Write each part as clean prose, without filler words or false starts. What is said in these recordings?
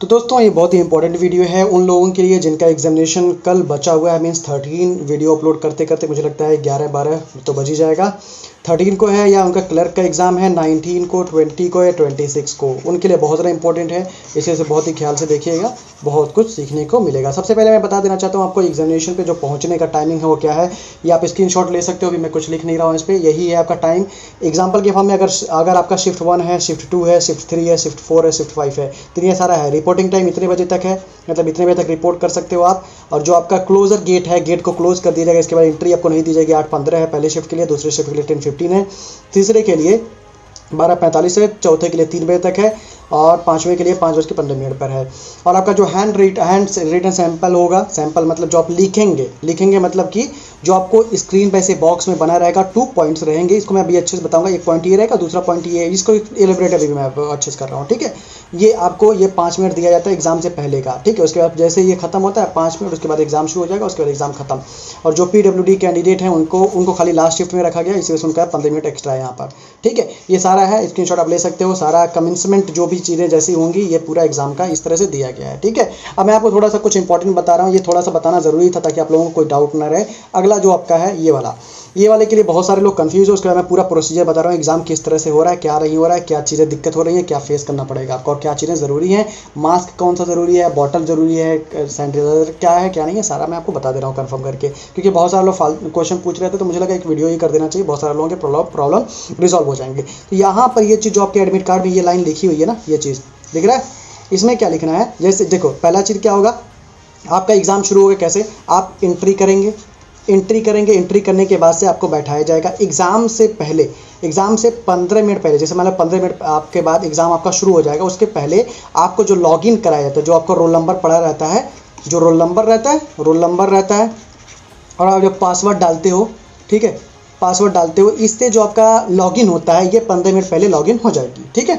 तो दोस्तों ये बहुत ही इंपॉर्टेंट वीडियो है उन लोगों के लिए जिनका एग्जामिनेशन कल बचा हुआ है। मीन्स 13 वीडियो अपलोड करते करते मुझे लगता है 11-12 तो बज ही जाएगा। 13 को है या उनका क्लर्क का एग्ज़ाम है, 19 को, 20 को या 26 को, उनके लिए बहुत ज़्यादा इंपॉर्टेंट है। इसे बहुत ही ख्याल से देखिएगा, बहुत कुछ सीखने को मिलेगा। सबसे पहले मैं बता देना चाहता हूँ आपको एग्जामिनेशन पे जो पहुँचने का टाइमिंग है वो क्या है। ये आप स्क्रीनशॉट ले सकते हो, अभी मैं कुछ लिख नहीं रहा हूँ इस पर। यही है आपका टाइम। एग्जाम्पल के फॉर्म में अगर आपका शिफ्ट 1 है, शिफ्ट 2 है, शिफ्ट 3 है, शिफ्ट 4 है, शिफ्ट 5 है, तो ये सारा है। रिपोर्टिंग टाइम इतने बजे तक है, मतलब इतने बजे तक रिपोर्ट कर सकते हो आप। और जो आपका क्लोजर गेट है, गेट को क्लोज कर दिया जाएगा। इसके बाद एंट्री आपको नहीं दी जाएगी। 8:15 है पहले शिफ्ट के लिए, दूसरे शिफ्ट के लिए 10:15 है, तीसरे के लिए 12:45 है, चौथे के लिए 3 बजे तक है और पाँचवें के लिए 5:15 पर है। और आपका जो हैंड रिटन सैंपल होगा, सैंपल मतलब जो आप लिखेंगे मतलब कि जो आपको स्क्रीन पे ऐसे बॉक्स में बना रहेगा, 2 पॉइंट्स रहेंगे। इसको मैं अभी अच्छे से बताऊंगा। एक पॉइंट ये रहेगा, दूसरा पॉइंट ये है। इसको एलिब्रेट अभी मैं अच्छे से कर रहा हूँ, ठीक है। ये आपको 5 मिनट दिया जाता है एग्जाम से पहले का, ठीक है। उसके बाद जैसे ये खत्म होता है 5 मिनट, उसके बाद एग्जाम शुरू हो जाएगा, उसके बाद एग्जाम खत्म। और जो PWD कैंडिडेट हैं उनको खाली लास्ट शिफ्ट में रखा गया, इसी वजह से उनका 15 मिनट एक्स्ट्रा है यहाँ पर, ठीक है। ये सारा है, स्क्रीनशॉट आप ले सकते हो। सारा कमेंसमेंट जो भी चीज़ें जैसी होंगी ये पूरा एग्जाम का इस तरह से दिया गया है, ठीक है। अब मैं आपको थोड़ा सा कुछ इंपॉर्टेंट बता रहा हूँ। ये थोड़ा सा बताना ज़रूरी था ताकि आप लोगों को कोई डाउट ना रहे। अगला जो आपका है ये वाले के लिए बहुत सारे लोग कंफ्यूज हो। उसके बाद मैं पूरा प्रोसीजर बता रहा हूँ, एग्जाम किस तरह से हो रहा है, क्या नहीं हो रहा है, क्या चीज़ें दिक्कत हो रही है, क्या फेस करना पड़ेगा आपको और क्या चीज़ें ज़रूरी हैं। मास्क कौन सा ज़रूरी है, बॉटल ज़रूरी है, सैनिटाइजर क्या है क्या नहीं है, सारा मैं आपको बता दे रहा हूँ कन्फर्म करके। क्योंकि बहुत सारे लोग क्वेश्चन पूछ रहे थे तो मुझे लगा एक वीडियो ही कर देना चाहिए, बहुत सारे लोगों के प्रॉब्लम रिजॉल्व हो जाएंगे। तो यहाँ पर ये चीज़ जो आपके एडमिट कार्ड में ये लाइन लिखी हुई है ना, ये चीज़ दिख रहा है, इसमें क्या लिखना है। जैसे देखो, पहला चीज़ क्या होगा, आपका एग्ज़ाम शुरू होगा कैसे, आप एंट्री करेंगे। एंट्री करने के बाद से आपको बैठाया जाएगा। एग्ज़ाम से 15 मिनट पहले, जैसे मतलब 15 मिनट आपके बाद एग्ज़ाम आपका शुरू हो जाएगा, उसके पहले आपको जो लॉगिन कराया जाता है, जो आपका रोल नंबर पड़ा रहता है, जो रोल नंबर रहता है और आप जब पासवर्ड डालते हो, ठीक है, पासवर्ड डालते हो, इससे जो आपका लॉगिन होता है ये 15 मिनट पहले लॉगिन हो जाएगी, ठीक है।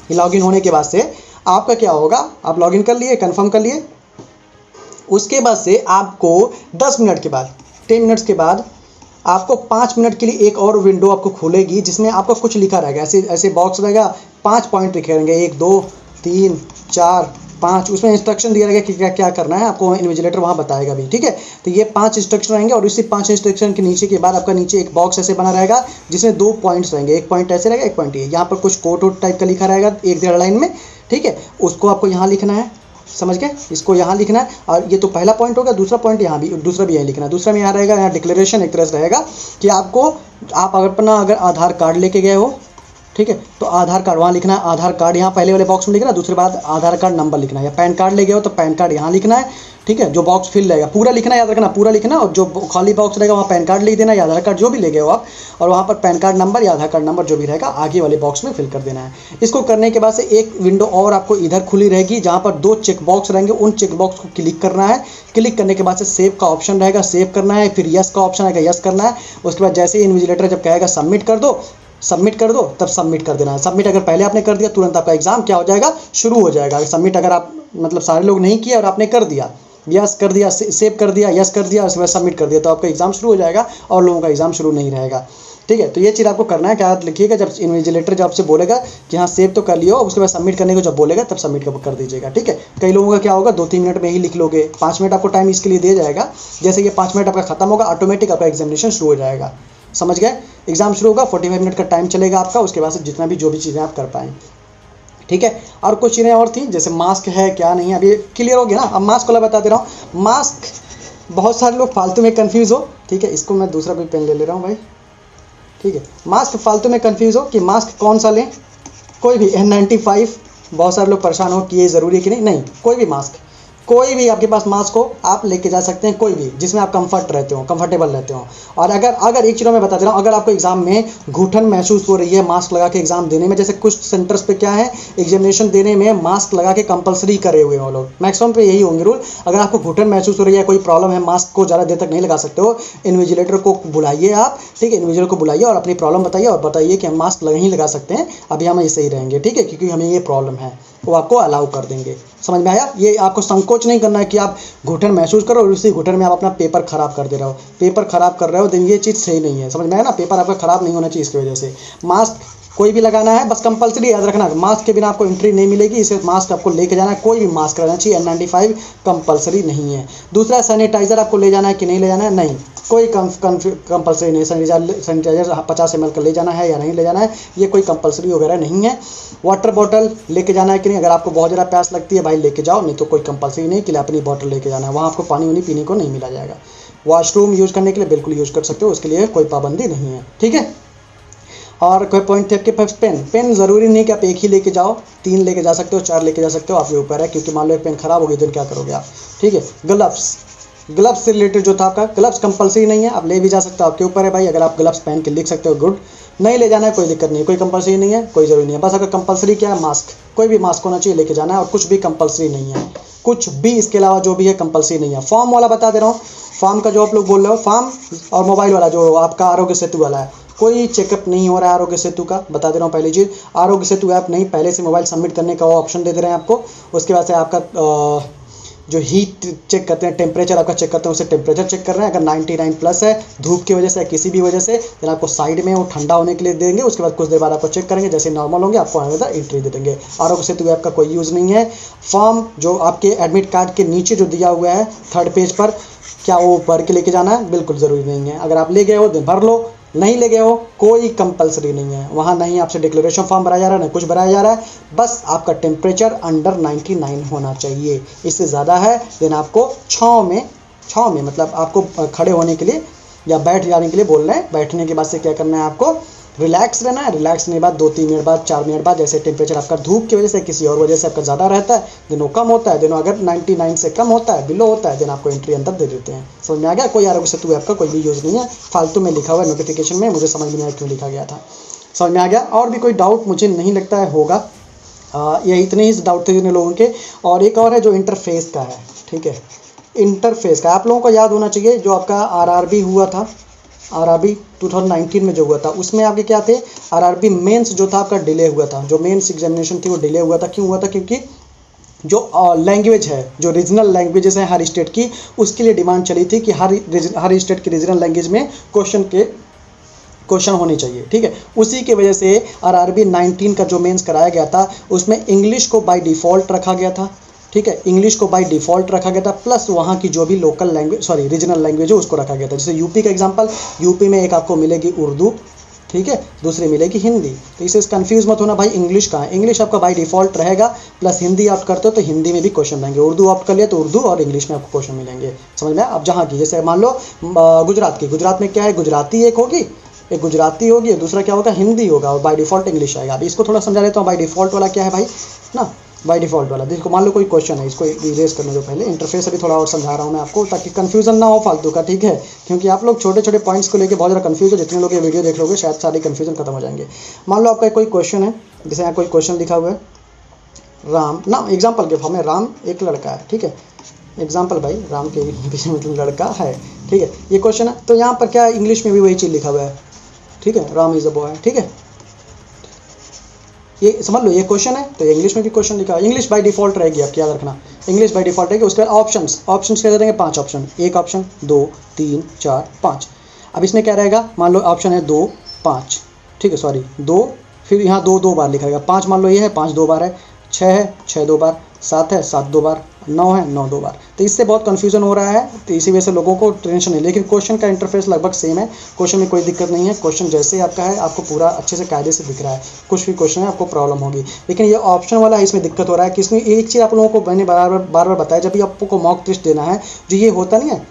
ये लॉगिन होने के बाद से आपका क्या होगा, आप लॉगिन कर लिए, कंफर्म कर लिए। उसके बाद से आपको 10 मिनट के बाद, 10 मिनट्स के बाद आपको 5 मिनट के लिए एक और विंडो आपको खुलेगी जिसमें आपको कुछ लिखा रहेगा। ऐसे बॉक्स रहेगा, 5 पॉइंट लिखे रहेंगे, 1 2 3 4 5। उसमें इंस्ट्रक्शन दिया रहेगा कि क्या क्या करना है, आपको इन्विजिलेटर वहाँ बताएगा भी, ठीक है। तो ये 5 इंस्ट्रक्शन रहेंगे और इसी 5 इंस्ट्रक्शन के नीचे के बाद आपका नीचे एक बॉक्स ऐसे बना रहेगा जिसमें 2 पॉइंट्स रहेंगे। एक पॉइंट ऐसे रहेगा, एक पॉइंट ये। यहाँ पर कुछ कोड टाइप का लिखा रहेगा 1-1.5 लाइन में, ठीक है। उसको आपको यहाँ लिखना है, समझ गए, इसको यहाँ लिखना है। और ये तो पहला पॉइंट होगा, दूसरा पॉइंट यहाँ भी, दूसरा भी यहीं लिखना है। दूसरा में यहाँ रहेगा, यहाँ डिक्लेरेशन एक तरह से रहेगा कि आप अगर आधार कार्ड लेके गए हो, ठीक है, तो आधार कार्ड वहाँ लिखना है। आधार कार्ड यहाँ पहले वाले बॉक्स में लिखना है, दूसरे बाद आधार कार्ड नंबर लिखना है। या पैन कार्ड ले गए हो तो पैन कार्ड यहाँ लिखना है, ठीक है। जो बॉक्स फिल रहेगा पूरा लिखना है, याद रखना पूरा लिखना। और जो खाली बॉक्स रहेगा वहाँ पैन कार्ड लिख देना या आधार कार्ड जो भी ले गए हो आप, और वहाँ पर पैन कार्ड नंबर या आधार कार्ड नंबर जो भी रहेगा आगे वाले बॉक्स में फिल कर देना है। इसको करने के बाद से एक विंडो और आपको इधर खुली रहेगी जहाँ पर 2 चेक बॉक्स रहेंगे। उन चेक बॉक्स को क्लिक करना है। क्लिक करने के बाद से सेव का ऑप्शन रहेगा, सेव करना है। फिर यस का ऑप्शन आएगा, यस करना है। उसके बाद जैसे ही इन्विजिलेटर जब कहेगा सबमिट कर दो, तब सबमिट कर देना है। सबमिट अगर पहले आपने कर दिया तुरंत आपका एग्जाम क्या हो जाएगा, शुरू हो जाएगा। सबमिट अगर आप मतलब सारे लोग नहीं किया और आपने कर दिया, यस कर दिया, सेव कर दिया, यस कर दिया, उसके बाद सबमिट कर दिया, तो आपका एग्जाम शुरू हो जाएगा और लोगों का एग्जाम शुरू नहीं रहेगा, ठीक है। तो ये चीज़ आपको करना है। क्या लिखिएगा, जब इन्विजिलेटर जब आपसे बोलेगा कि हाँ सेव तो कर लियो, उसके बाद सबमिट करने को जब बोलेगा तब सबमिट कर दीजिएगा, ठीक है। कई लोगों का क्या होगा, 2-3 मिनट में ही लिख लोगे, 5 मिनट आपको टाइम इसके लिए दिया जाएगा। जैसे ये 5 मिनट आपका खत्म होगा, ऑटोमेटिक आपका एग्जामिनेशन शुरू हो जाएगा, समझ गए। एग्जाम शुरू होगा, 45 मिनट का टाइम चलेगा आपका। उसके बाद से जितना भी जो भी चीज़ें आप कर पाएँ, ठीक है। और कुछ चीज़ें और थी, जैसे मास्क है क्या नहीं है, अभी क्लियर हो गया ना। अब मास्क वाला बता दे रहा हूँ। मास्क बहुत सारे लोग फालतू में कंफ्यूज हो, ठीक है। इसको मैं दूसरा भी पेन ले रहा हूँ भाई, ठीक है। मास्क फालतू में कंफ्यूज हो कि मास्क कौन सा लें, कोई भी N95। बहुत सारे लोग परेशान हो कि ये ज़रूरी है कि नहीं, कोई भी मास्क, कोई भी आपके पास मास्क हो आप लेके जा सकते हैं, कोई भी जिसमें आप कंफर्टेबल रहते हो। और अगर एक चीज़ मैं बता दे रहा हूँ, अगर आपको एग्जाम में घुटन महसूस हो रही है मास्क लगा के एग्जाम देने में, जैसे कुछ सेंटर्स पे क्या है, एग्जामिनेशन देने में मास्क लगा के कंपलसरी करे हुए हैं वो लोग, मैक्सिमम पे यही होंगे रूल। अगर आपको घुटन महसूस हो रही है, कोई प्रॉब्लम है, मास्क को ज़्यादा देर तक नहीं लगा सकते हो, इन्विजिलेटर को बुलाइए आप, ठीक है। इन्विजिलेटर को बुलाइए और अपनी प्रॉब्लम बताइए और बताइए कि हम मास्क नहीं लगा सकते हैं, अभी हम ऐसे ही रहेंगे, ठीक है, क्योंकि हमें ये प्रॉब्लम है, वो आपको अलाउ कर देंगे। समझ में आया। ये आपको संकोच नहीं करना है कि आप घुटन महसूस करो और उसी घुटन में आप अपना पेपर खराब कर दे रहे हो, पेपर खराब कर रहे हो, तो ये चीज़ सही नहीं है। समझ में आया ना। पेपर आपका खराब नहीं होना चाहिए इसकी वजह से। मास्क कोई भी लगाना है, बस कंपलसरी याद रखना मास्क के बिना आपको एंट्री नहीं मिलेगी, इसे मास्क आपको लेके जाना है, कोई भी मास्क रहना चाहिए, N95 कंपलसरी नहीं है। दूसरा सैनिटाइज़र आपको ले जाना है कि नहीं ले जाना है, नहीं कोई कंपलसरी नहीं, सैनिटाइजर 50 ml का ले जाना है या नहीं ले जाना है, ये कोई कंपलसरी वगैरह नहीं है। वाटर बॉटल लेके जाना है कि नहीं, अगर आपको बहुत ज़्यादा प्यास लगती है भाई लेके जाओ, नहीं तो कोई कंपलसरी नहीं कि अपनी बॉटल लेके जाना है, वहाँ आपको पानी वानी पीने को नहीं मिला जाएगा। वॉशरूम यूज़ करने के लिए बिल्कुल यूज़ कर सकते हो, उसके लिए कोई पाबंदी नहीं है, ठीक है। और कोई पॉइंट थे आपके पास, पेन ज़रूरी नहीं कि आप एक ही लेके जाओ, 3 लेके जा सकते हो, 4 लेके जा सकते हो, आपके ऊपर है, क्योंकि मान लो एक पेन खराब हो गई तो क्या करोगे आप, ठीक है। ग्लव्स से रिलेटेड जो था आपका, ग्लव्स कंपलसरी नहीं है, आप ले भी जा सकते हो, आपके ऊपर है भाई, अगर आप ग्लव्स पहन के लिख सकते हो गुड, नहीं ले जाना है कोई दिक्कत नहीं, कोई कंपलसरी नहीं है, कोई ज़रूरी नहीं है। बस अगर कंपलसरी क्या है, मास्क, कोई भी मास्क होना चाहिए, लेके जाना है, और कुछ भी कंपलसरी नहीं है, कुछ भी इसके अलावा जो भी है कंपलसरी नहीं है। फॉर्म वाला बता दे रहा हूँ, फॉर्म का जो आप लोग बोल रहे हो, फॉर्म और मोबाइल वाला जो आपका आरोग्य सेतु वाला है, कोई चेकअप नहीं हो रहा है आरोग्य सेतु का, बता दे रहा हूँ पहली चीज़, आरोग्य सेतु ऐप नहीं, पहले से मोबाइल सबमिट करने का वो ऑप्शन दे रहे हैं आपको। उसके बाद से आपका जो हीट चेक करते हैं, टेम्परेचर आपका चेक करते हैं, उसे टेम्परेचर चेक कर रहे हैं, अगर 99 प्लस है, धूप की वजह से किसी भी वजह से, फिर आपको साइड में वो ठंडा होने के लिए देंगे, उसके बाद कुछ देर बाद आपको चेक करेंगे, जैसे नॉर्मल होंगे आपको एंट्री दे देंगे। आरोग्य सेतु ऐप का कोई यूज़ नहीं है। फॉर्म जो आपके एडमिट कार्ड के नीचे जो दिया हुआ है 3rd पेज पर, क्या वो भर के लेके जाना है, बिल्कुल ज़रूरी नहीं है। अगर आप ले गए हो तो भर लो, नहीं ले गए हो कोई कंपलसरी नहीं है, वहाँ नहीं आपसे डिक्लेरेशन फॉर्म भराया जा रहा है, ना कुछ भराया जा रहा है, बस आपका टेम्परेचर अंडर 99 होना चाहिए, इससे ज़्यादा है देन आपको छाँव में मतलब आपको खड़े होने के लिए या बैठ जाने के लिए बोल रहे हैं। बैठने के बाद से क्या करना है, आपको रिलैक्स रहना है, रिलैक्स होने के बाद 2-3 मिनट बाद 4 मिनट बाद, जैसे टेम्परेचर आपका धूप की वजह से किसी और वजह से आपका ज़्यादा रहता है, दिनों कम होता है, दिनों अगर 99 से कम होता है, बिलो होता है, दिन आपको एंट्री अंदर दे देते हैं। समझ में आ गया? कोई आरोग्य सेतु ऐप का कोई भी यूज़ नहीं है, फालतू में लिखा हुआ है नोटिफिकेशन में, मुझे समझ में नहीं आया क्यों लिखा गया था। समझ में आ गया? और भी कोई डाउट मुझे नहीं लगता है होगा, ये इतने ही डाउट थे जिन लोगों के। और एक और है जो इंटरफेस का है, ठीक है, इंटरफेस का आप लोगों को याद होना चाहिए। जो आपका आरआरबी हुआ था, आरआरबी 2019 में जो हुआ था, उसमें आपके क्या थे, आरआरबी मेंस जो था आपका डिले हुआ था, जो मेंस एग्जामिनेशन थी वो डिले हुआ था। क्यों हुआ था? क्योंकि जो लैंग्वेज है, जो रीजनल लैंग्वेजेस हैं हर स्टेट की, उसके लिए डिमांड चली थी कि हर स्टेट की रीजनल लैंग्वेज में क्वेश्चन होने चाहिए, ठीक है। उसी की वजह से आरआरबी 19 का जो मेंस कराया गया था, उसमें इंग्लिश को बाय डिफ़ॉल्ट रखा गया था, ठीक है, इंग्लिश को बाय डिफ़ॉल्ट रखा गया था, प्लस वहाँ की जो भी लोकल लैंग्वेज रीजनल लैंग्वेज है उसको रखा गया था। जैसे यूपी का एग्जांपल, यूपी में एक आपको मिलेगी उर्दू, ठीक है, दूसरी मिलेगी हिंदी। तो इसे कंफ्यूज मत होना भाई इंग्लिश कहाँ है, इंग्लिश आपका बाय डिफ़ॉल्ट रहेगा, प्लस हिंदी ऑप्ट करते हो तो हिंदी में भी क्वेश्चन रहेंगे, उर्दू ऑप्ट कर लिया तो उर्दू और इंग्लिश में आपको क्वेश्चन मिलेंगे। समझ में? अब जहाँ की, जैसे मान लो गुजरात में क्या है, गुजराती एक होगी, एक गुजराती होगी, दूसरा क्या होगा, हिंदी होगा, और बाय डिफ़ॉल्ट इंग्लिश आएगा। अब इसको थोड़ा समझा देता हूँ, बाय डिफ़ॉल्ट वाला क्या है भाई ना, बाय डिफ़ॉल्ट वाला देखो, मान लो कोई क्वेश्चन है, इसको इरेज करने से पहले इंटरफेस अभी थोड़ा और समझा रहा हूँ मैं आपको, ताकि कंफ्यूजन ना हो फालतू का, ठीक है, क्योंकि आप लोग छोटे छोटे पॉइंट्स को लेकर बहुत ज़्यादा कंफ्यूज हो, जितने लोग ये वीडियो देख लोगे शायद सारी कंफ्यूजन खत्म हो जाएंगे। मान लो आपका कोई क्वेश्चन है, जैसे यहाँ कोई क्वेश्चन लिखा हुआ है, राम ना, एग्जाम्पल के फॉर्म में राम एक लड़का है, ठीक है, एग्जाम्पल भाई, राम के पीछे मतलब लड़का है, ठीक है, ये क्वेश्चन है। तो यहाँ पर क्या इंग्लिश में भी वही चीज़ लिखा हुआ है, ठीक है, राम इज़ अ बॉय, ठीक है, ये समझ लो ये क्वेश्चन है, तो इंग्लिश में भी क्वेश्चन लिखा है, इंग्लिश बाय डिफ़ॉल्ट रहेगी, आप याद रखना, इंग्लिश बाय डिफ़ॉल्ट रहेगी। उसके बाद ऑप्शंस क्या दे देंगे, 5 ऑप्शन, 1 ऑप्शन, 2, 3, 4, 5। अब इसमें क्या रहेगा, मान लो ऑप्शन है 2, 5, ठीक है, सॉरी 2, फिर यहाँ 2 बार लिखा रहेगा, 5 मान लो ये है, 5 2 बार है, 6 है, 6 2 बार, 7 है, 7 2 बार, 9 है, 9 2 बार। तो इससे बहुत कन्फ्यूजन हो रहा है, तो इसी वजह से लोगों को टेंशन है, लेकिन क्वेश्चन का इंटरफेस लगभग सेम है, क्वेश्चन में कोई दिक्कत नहीं है, क्वेश्चन जैसे आपका है आपको पूरा अच्छे से कायदे से दिख रहा है, कुछ भी क्वेश्चन है आपको प्रॉब्लम होगी। लेकिन ये ऑप्शन वाला है, इसमें दिक्कत हो रहा है कि इसमें एक चीज़ आप लोगों को मैंने बार बार बताया, जब भी आपको मॉक टेस्ट देना है, जो ये होता नहीं है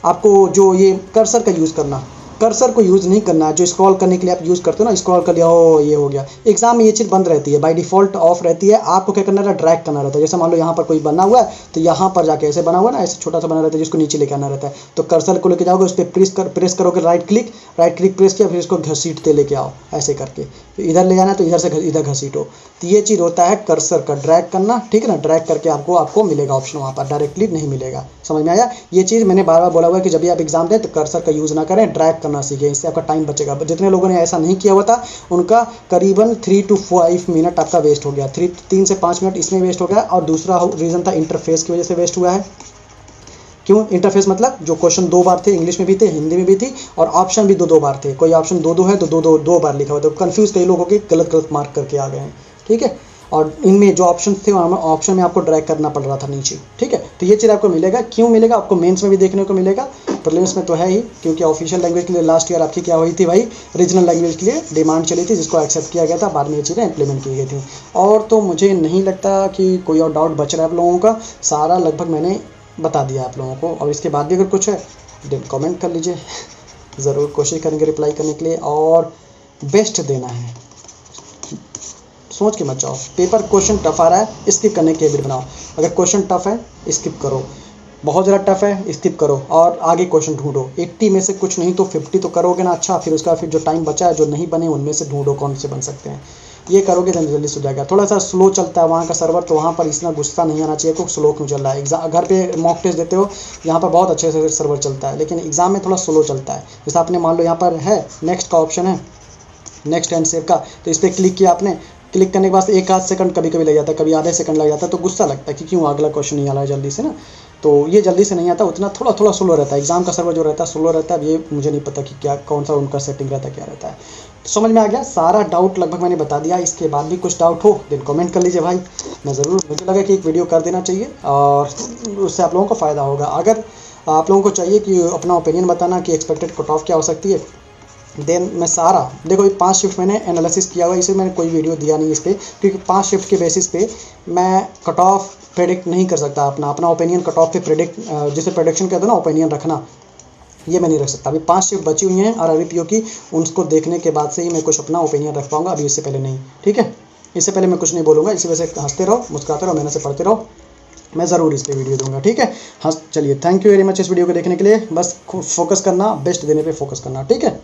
आपको, जो ये कर्सर का यूज़ करना, कर्सर को यूज़ नहीं करना है, जो स्क्रॉल करने के लिए आप यूज़ करते हो ना, स्क्रॉल कर लिया हो ये हो गया। एग्जाम में ये चीज़ बंद रहती है, बाय डिफ़ॉल्ट ऑफ रहती है, आपको क्या करना रहता है, ड्रैग करना रहता है। जैसे मान लो यहाँ पर कोई बना हुआ है, तो यहाँ पर जाके ऐसे बना हुआ है ना, ऐसे छोटा सा बना रहता है, जिसको नीचे लेके आना रहता है, तो कर्सर को लेके जाओगे, उस पर प्रेस करोगे, राइट क्लिक प्रेस किया, फिर इसको घसीटते लेके आओ, ऐसे करके इधर ले जाना है, तो इधर से इधर घसीटो। तो ये चीज़ होता है कर्सर का ड्रैग करना, ठीक है ना, ड्रैग करके आपको मिलेगा ऑप्शन, वहाँ पर डायरेक्टली नहीं मिलेगा। समझ में आया? ये चीज़ मैंने बार बार बोला हुआ है कि जब भी आप एग्जाम दें तो कर्सर का यूज़ ना करें, ड्रैग करना सीखें, इससे आपका टाइम बचेगा। जितने लोगों ने ऐसा नहीं किया हुआ था, उनका करीबन 3 to 5 मिनट आपका वेस्ट हो गया, 3 से 5 मिनट इसमें वेस्ट हो गया। और दूसरा रीज़न था इंटरफेस की वजह से वेस्ट हुआ है, क्यों इंटरफेस मतलब जो क्वेश्चन 2 बार थे, इंग्लिश में भी थे, हिंदी में भी थी, और ऑप्शन भी 2 बार थे। कोई ऑप्शन 2 है तो 2 बार लिखा हुआ, तो कंफ्यूज कई लोगों के गलत मार्क करके आ गए हैं, ठीक है। और इनमें जो ऑप्शन थे ऑप्शन में आपको ड्रैग करना पड़ रहा था नीचे, ठीक है। तो ये चीज़ आपको मिलेगा, क्यों मिलेगा आपको, मेंस में भी देखने को मिलेगा, प्रीलिम्स में तो है ही, क्योंकि ऑफिशियल लैंग्वेज के लिए लास्ट ईयर आपकी क्या हुई थी भाई, रीजनल लैंग्वेज के लिए डिमांड चली थी, जिसको एक्सेप्ट किया गया था, बाद में ये चीज़ें इंप्लीमेंट की गई थी। और तो मुझे नहीं लगता कि कोई और डाउट बच रहा है आप लोगों का, सारा लगभग मैंने बता दिया आप लोगों को। और इसके बाद भी अगर कुछ है देन कमेंट कर लीजिए, ज़रूर कोशिश करेंगे रिप्लाई करने के लिए, और बेस्ट देना है, सोच के मत जाओ। पेपर क्वेश्चन टफ आ रहा है, स्किप करने की हैबिट बनाओ। अगर क्वेश्चन टफ है स्किप करो, बहुत ज़्यादा टफ है स्किप करो, और आगे क्वेश्चन ढूंढो। 80 में से कुछ नहीं तो 50 तो करोगे ना, अच्छा फिर उसका फिर जो टाइम बचा है जो नहीं बने उनमें से ढूंढो कौन से बन सकते हैं, ये करोगे जल्दी जल्दी हो जाएगा। थोड़ा सा स्लो चलता है वहाँ का सर्वर, तो वहाँ पर इतना गुस्सा नहीं आना चाहिए, कुछ स्लो क्यों चल रहा है। एग्जाम घर पे मॉक टेस्ट देते हो, यहाँ पर बहुत अच्छे से सर्वर चलता है, लेकिन एग्जाम में थोड़ा स्लो चलता है। जैसे आपने मान लो यहाँ पर है नेक्स्ट का ऑप्शन है, नेक्स्ट एंड सेव का, तो इस पर क्लिक किया आपने, क्लिक करने के बाद एक आध सेकंड कभी कभी लग जाता है, कभी आधे सेकंड लग जाता है, तो गुस्सा लगता है कि क्यों अगला क्वेश्चन नहीं आ रहा है जल्दी से ना। तो ये जल्दी से नहीं आता, उतना थोड़ा स्लो रहता है। एग्जाम का सर्वर जो रहता है स्लो रहता है, ये मुझे नहीं पता कि क्या कौन सा उनका सेटिंग रहता है, क्या रहता है। तो समझ में आ गया, सारा डाउट लगभग मैंने बता दिया। इसके बाद भी कुछ डाउट हो देन कमेंट कर लीजिए भाई, मैं ज़रूर, मुझे लगा कि एक वीडियो कर देना चाहिए और उससे आप लोगों को फ़ायदा होगा। अगर आप लोगों को चाहिए कि अपना ओपिनियन बताना कि एक्सपेक्टेड कट ऑफ क्या हो सकती है, देन मैं सारा देखो, ये 5 शिफ्ट मैंने एनालिसिस किया हुआ है, इसे मैंने कोई वीडियो दिया नहीं इस पर, क्योंकि 5 शिफ्ट के बेसिस पे मैं कट ऑफ प्रेडिक्ट नहीं कर सकता। अपना ओपिनियन कट ऑफ पे प्रेडिक्ट, जिसे प्रेडिक्शन कहते हैं ना, ओपिनियन रखना, ये मैं नहीं रख सकता। अभी 5 शिफ्ट बची हुई हैं RRBPO की, उनको देखने के बाद से ही मैं कुछ अपना ओपिनियन रख पाऊंगा, अभी इससे पहले नहीं, ठीक है। इससे पहले मैं कुछ नहीं बोलूँगा, इसी वजह से हंसते रहो, मुस्कुराते रहो, मेहनत से पढ़ते रहो, मैं ज़रूर इस पर वीडियो दूंगा, ठीक है। हाँ चलिए, थैंक यू वेरी मच इस वीडियो को देखने के लिए। बस फोकस करना, बेस्ट देने पे फोकस करना, ठीक है।